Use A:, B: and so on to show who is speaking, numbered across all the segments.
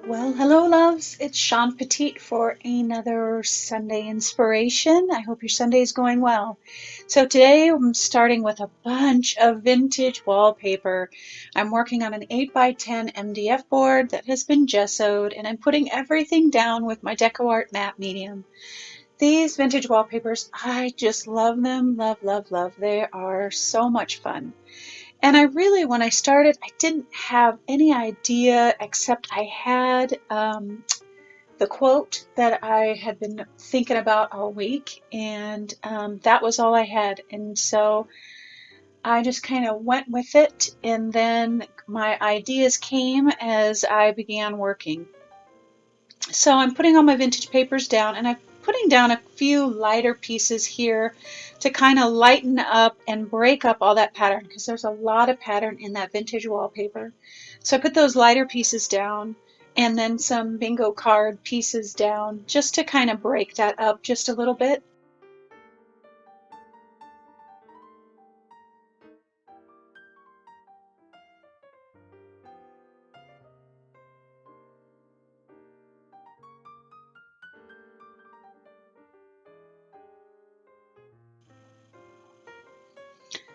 A: Well, hello, loves. It's Shawn Petite for another Sunday inspiration. I hope your Sunday is going well. So today I'm starting with a bunch of vintage wallpaper. I'm working on an 8x10 MDF board that has been gessoed, and I'm putting everything down with my deco art matte medium. These vintage wallpapers, I just love them. Love, love, love. They are so much fun. And I really, when I started, I didn't have any idea except I had the quote that I had been thinking about all week, and that was all I had. And so I just kind of went with it, and then my ideas came as I began working. So I'm putting all my vintage papers down, and I'm putting down a few lighter pieces here to kind of lighten up and break up all that pattern, because there's a lot of pattern in that vintage wallpaper. So I put those lighter pieces down and then some bingo card pieces down just to kind of break that up just a little bit.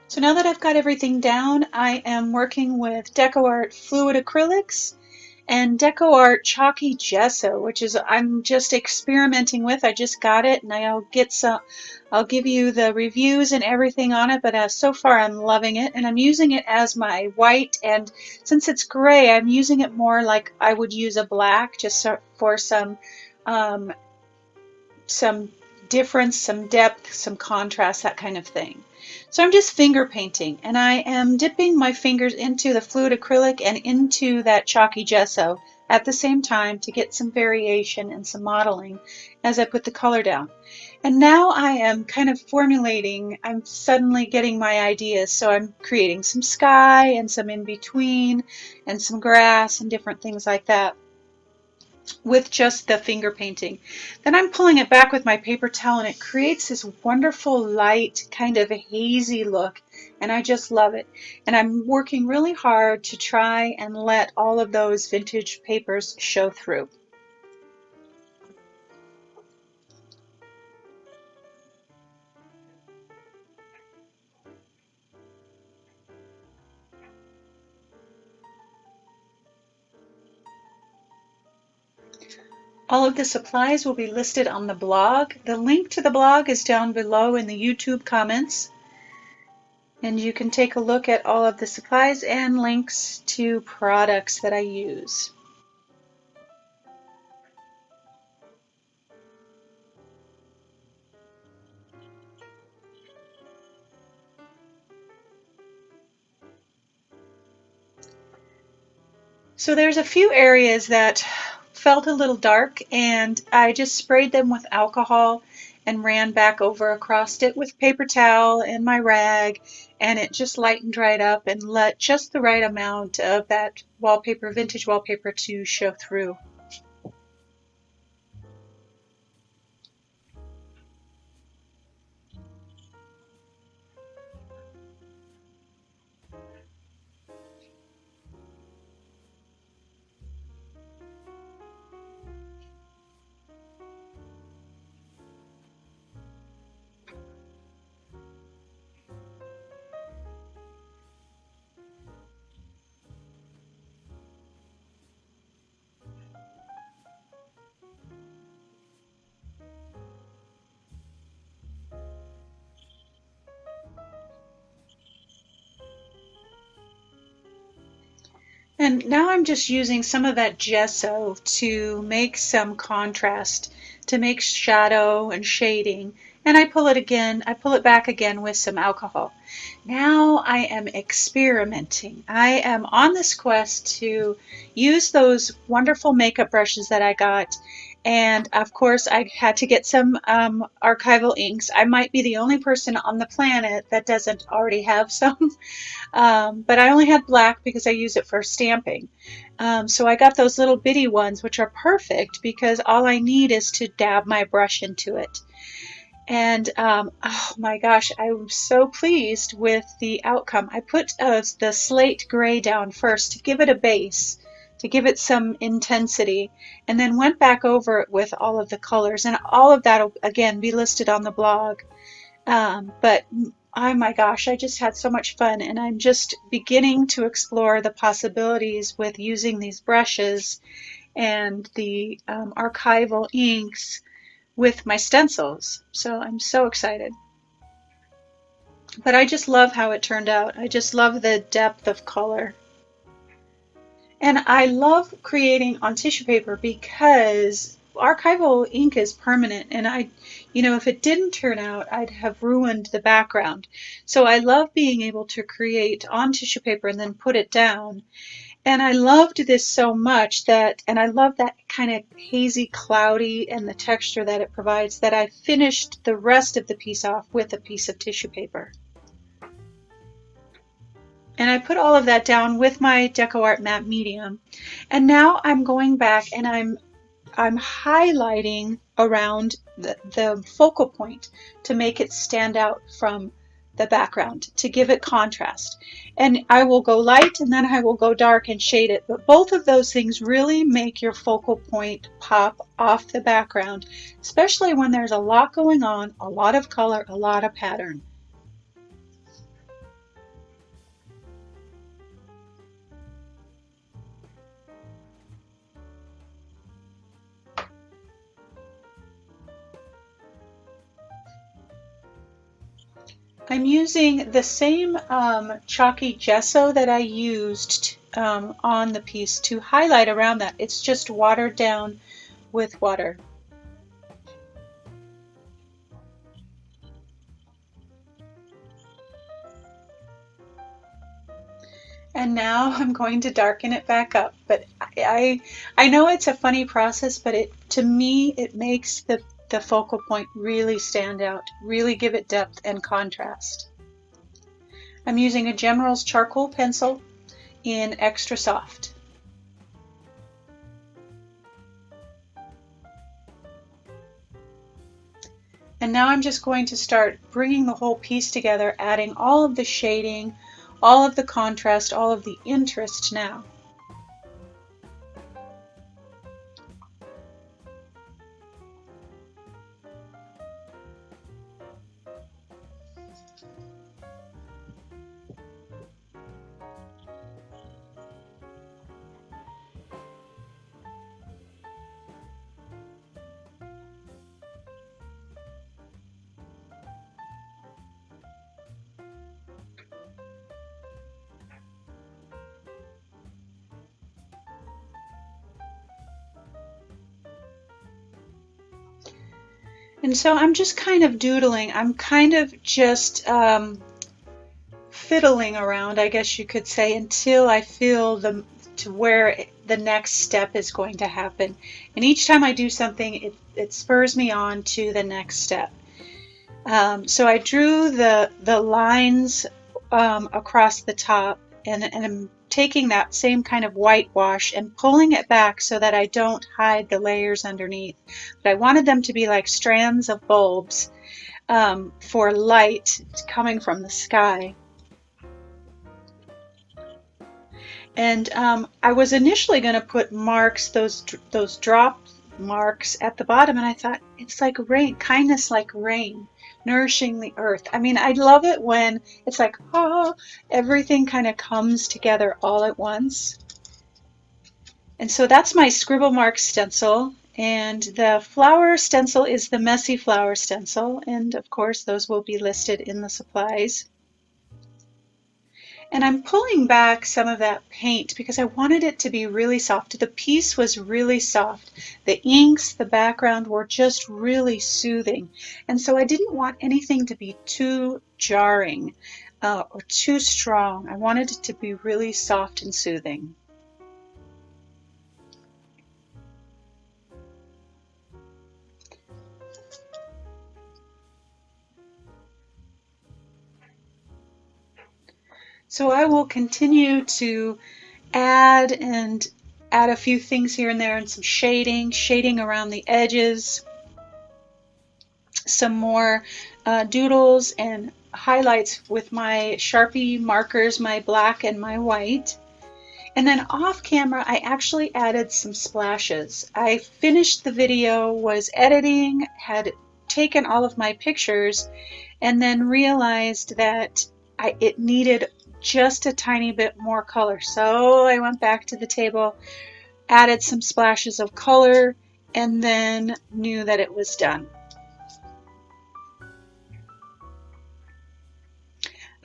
A: So now that I've got everything down, I am working with Deco Art Fluid Acrylics and Deco Art Chalky Gesso, which is I'm just experimenting with. I just got it, and I'll give you the reviews and everything on it. But so far, I'm loving it, and I'm using it as my white. And since it's gray, I'm using it more like I would use a black, just for um, some difference, some depth, some contrast, that kind of thing. So I'm just finger painting, and I am dipping my fingers into the fluid acrylic and into that chalky gesso at the same time to get some variation and some modeling as I put the color down. And now I am kind of formulating, I'm suddenly getting my ideas. So I'm creating some sky and some in between and some grass and different things like that with just the finger painting. Then I'm pulling it back with my paper towel, and it creates this wonderful light, kind of a hazy look, and I just love it. And I'm working really hard to try and let all of those vintage papers show through. All of the supplies will be listed on the blog. The link to the blog is down below in the YouTube comments, and you can take a look at all of the supplies and links to products that I use. So there's a few areas that felt a little dark, and I just sprayed them with alcohol and ran back over across it with paper towel and my rag, and it just lightened right up and let just the right amount of that wallpaper, vintage wallpaper, to show through. And now I'm just using some of that gesso to make some contrast, to make shadow and shading. And I pull it back again with some alcohol. Now I am experimenting. I am on this quest to use those wonderful makeup brushes that I got. And of course, I had to get some archival inks. I might be the only person on the planet that doesn't already have some. But I only had black because I use it for stamping. So I got those little bitty ones, which are perfect because all I need is to dab my brush into it. And oh my gosh, I'm so pleased with the outcome. I put the slate gray down first to give it a base, to give it some intensity, and then went back over it with all of the colors, and all of that will again be listed on the blog. But oh my gosh, I just had so much fun, and I'm just beginning to explore the possibilities with using these brushes and the archival inks with my stencils. So I'm so excited. But I just love how it turned out. I just love the depth of color. And I love creating on tissue paper because archival ink is permanent, and if it didn't turn out, I'd have ruined the background. So I love being able to create on tissue paper and then put it down. And I loved this so much and I love that kind of hazy, cloudy, and the texture that it provides, that I finished the rest of the piece off with a piece of tissue paper. And I put all of that down with my DecoArt matte medium. And now I'm going back and I'm highlighting around the focal point to make it stand out from the background, to give it contrast. And I will go light and then I will go dark and shade it. But both of those things really make your focal point pop off the background, especially when there's a lot going on, a lot of color, a lot of pattern. I'm using the same chalky gesso that I used on the piece to highlight around that. It's just watered down with water. And now I'm going to darken it back up. But I know it's a funny process, but to me it makes the focal point really stand out, really give it depth and contrast. I'm using a Gemeral's charcoal pencil in extra soft. And now I'm just going to start bringing the whole piece together, adding all of the shading, all of the contrast, all of the interest now. And so I'm just kind of doodling. I'm kind of just fiddling around, I guess you could say, until I feel to where the next step is going to happen. And each time I do something, it spurs me on to the next step. So I drew the lines across the top, and I'm taking that same kind of whitewash and pulling it back so that I don't hide the layers underneath. But I wanted them to be like strands of bulbs for light coming from the sky. And I was initially going to put marks, those drop marks at the bottom, and I thought, it's like rain, kindness like rain, nourishing the earth. I mean, I love it when it's like, oh, everything kind of comes together all at once. And so that's my scribble mark stencil. And the flower stencil is the messy flower stencil. And of course, those will be listed in the supplies. And I'm pulling back some of that paint because I wanted it to be really soft. The piece was really soft. The inks, the background were just really soothing. And so I didn't want anything to be too jarring or too strong. I wanted it to be really soft and soothing. So I will continue to add a few things here and there, and some shading around the edges, some more doodles and highlights with my Sharpie markers, my black and my white. And then off camera, I actually added some splashes. I finished the video, was editing, had taken all of my pictures, and then realized that it needed just a tiny bit more color. So I went back to the table, added some splashes of color, and then knew that it was done.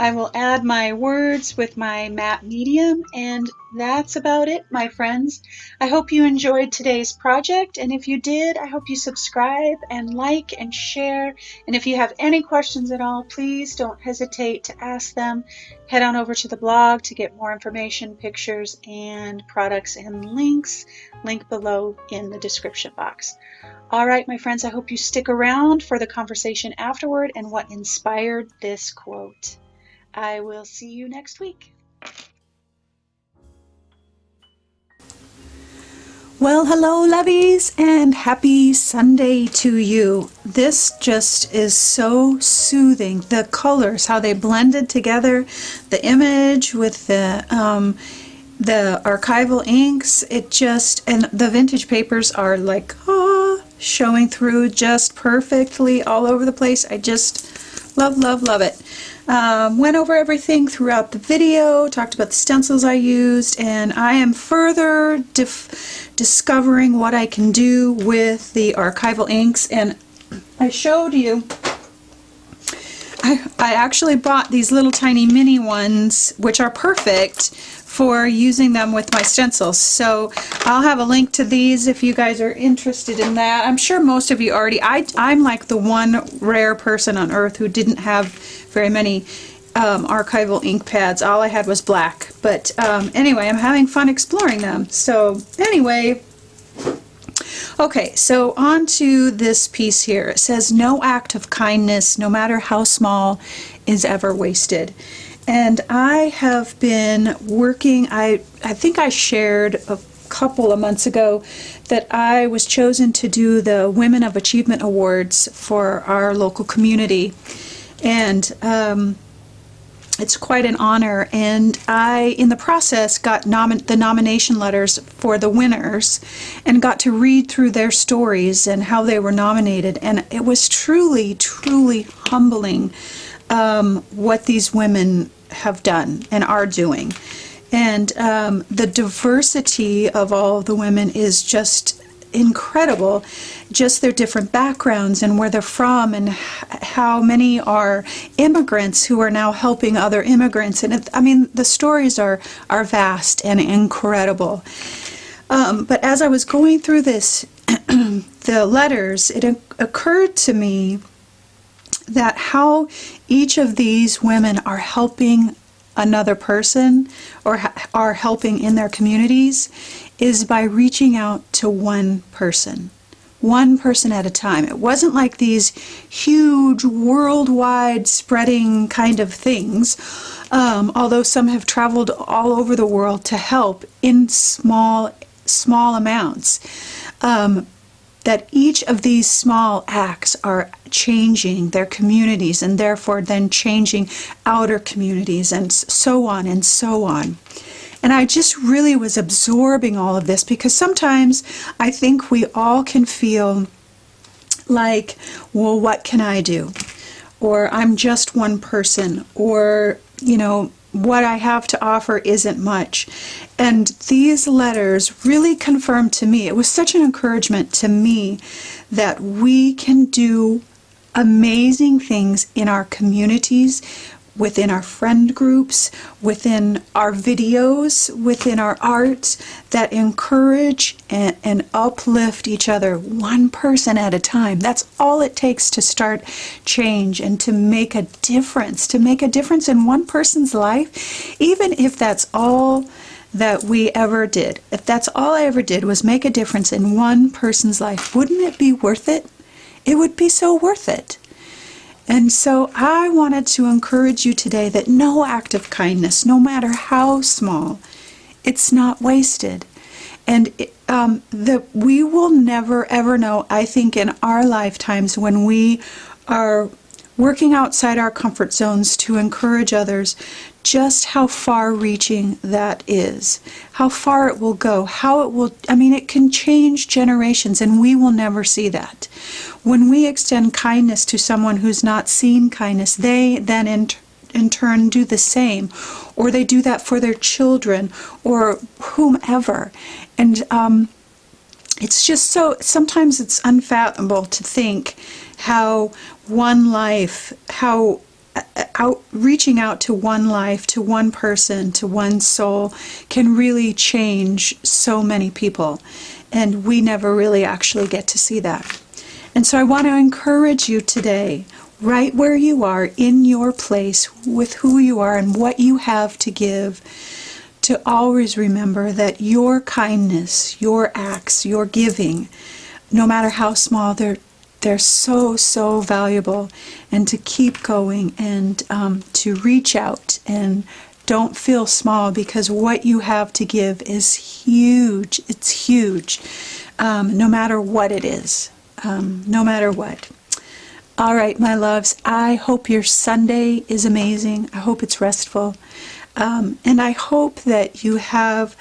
A: I will add my words with my matte medium, and that's about it, my friends. I hope you enjoyed today's project, and if you did, I hope you subscribe and like and share. And if you have any questions at all, please don't hesitate to ask them. Head on over to the blog to get more information, pictures, and products and links. Link below in the description box. All right, my friends, I hope you stick around for the conversation afterward and what inspired this quote. I will see you next week.
B: Well, hello, lovies, and happy Sunday to you. This just is so soothing. The colors, how they blended together, the image with the archival inks, and the vintage papers are like, showing through just perfectly all over the place. I just love, love, love it. Went over everything throughout the video, talked about the stencils I used, and I am further discovering what I can do with the archival inks. And I showed you, I actually bought these little tiny mini ones, which are perfect for using them with my stencils. So I'll have a link to these if you guys are interested in that. I'm sure most of you already, I'm like the one rare person on earth who didn't have very many archival ink pads. All I had was black. But anyway, I'm having fun exploring them. So anyway, okay, so on to this piece here. It says, no act of kindness, no matter how small, is ever wasted. And I have been working, I think I shared a couple of months ago that I was chosen to do the Women of Achievement Awards for our local community. And it's quite an honor. And I, in the process, got the nomination letters for the winners and got to read through their stories and how they were nominated. And it was truly, truly humbling what these women have done and are doing. And the diversity of all the women is just incredible. Just their different backgrounds and where they're from, and how many are immigrants who are now helping other immigrants. And I mean, the stories are vast and incredible. But as I was going through this, the letters, it occurred to me that how each of these women are helping another person or are helping in their communities is by reaching out to one person at a time. It wasn't like these huge worldwide spreading kind of things, although some have traveled all over the world to help in small amounts. That each of these small acts are changing their communities and therefore then changing outer communities and so on and so on. And I just really was absorbing all of this, because sometimes I think we all can feel like, well, what can I do? Or I'm just one person, or, you know, what I have to offer isn't much. And these letters really confirmed to me, it was such an encouragement to me, that we can do amazing things in our communities, within our friend groups, within our videos, within our art, that encourage and uplift each other one person at a time. That's all it takes to start change and to make a difference in one person's life, even if that's all that we ever did. If that's all I ever did was make a difference in one person's life, wouldn't it be worth it? It would be so worth it. And so I wanted to encourage you today that no act of kindness, no matter how small, it's not wasted. And we will never, ever know, I think, in our lifetimes when we are working outside our comfort zones to encourage others, just how far-reaching that is, how far it will go, how it will, I mean, it can change generations, and we will never see that. When we extend kindness to someone who's not seen kindness, they then in turn do the same, or they do that for their children or whomever. And it's just so, sometimes it's unfathomable to think how one life, how reaching out to one life, to one person, to one soul can really change so many people. And we never really actually get to see that. And so I want to encourage you today, right where you are, in your place, with who you are and what you have to give, to always remember that your kindness, your acts, your giving, no matter how small, they're so, so valuable. And to keep going and to reach out, and don't feel small, because what you have to give is huge. It's huge, no matter what it is, no matter what. All right, my loves, I hope your Sunday is amazing. I hope it's restful. And I hope that you have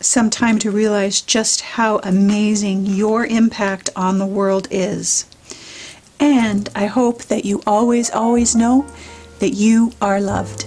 B: some time to realize just how amazing your impact on the world is. And I hope that you always, always know that you are loved.